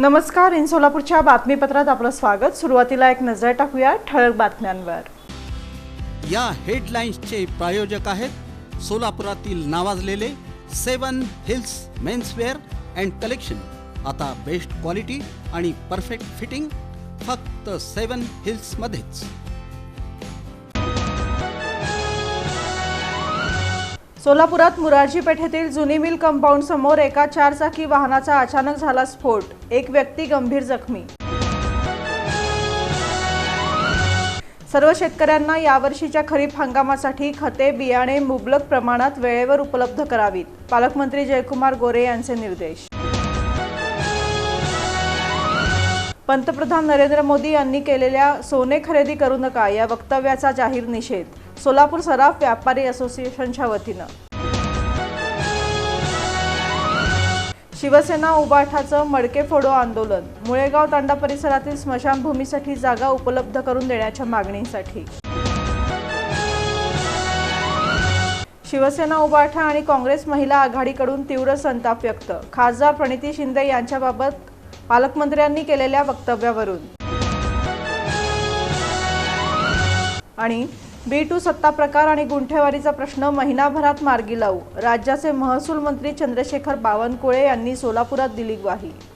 नमस्कार. इन सोलापूरच्या बातमीपत्रात आपलं स्वागत. सुरुवातीला एक नजर टाकूया ठळक बातम्यांवर. या हेडलाईन्सचे प्रायोजक आहेत सोलापुरातील नावाजलेले 7 हिल्स मेन्सवेअर अँड कलेक्शन. आता बेस्ट क्वालिटी आणि परफेक्ट फिटिंग फक्त 7 हिल्स मध्येच. सोलापुरात मुरारजी पेठेतील जुनी मिल कंपाऊंड समोर एका 4 चाकी वाहनाचा अचानक झाला स्फोट. एक व्यक्ती गंभीर जखमी. सर्व शेतकऱ्यांना यावर्षीच्या खरीप हंगामासाठी खते बियाणे मुबलक प्रमाणात वेळेवर उपलब्ध करावीत. पालकमंत्री जयकुमार गोरे यांचे निर्देश. पंतप्रधान नरेंद्र मोदी यांनी केलेल्या सोने खरेदी करू नका या वक्तव्याचा जाहीर निषेध. सोलापूर सराफ व्यापारी असोसिएशनच्या वतीनं. शिवसेना उबाठाचं मडके फोडो आंदोलन. मुळेगाव तांडा परिसरातील स्मशानभूमीसाठी जागा उपलब्ध करून देण्याच्या मागणीसाठी. शिवसेना उबाठा आणि काँग्रेस महिला आघाडीकडून तीव्र संताप व्यक्त. खासदार प्रणिती शिंदे यांच्याबाबत पालकमंत्र्यांनी केलेल्या वक्तव्यावरून. आणि B2 सत्ता प्रकार आणि गुंठेवारीचा प्रश्न महिनाभरात मार्गी लावू. राज्याचे महसूल मंत्री चंद्रशेखर बावनकुळे यांनी सोलापुरात दिली ग्वाही.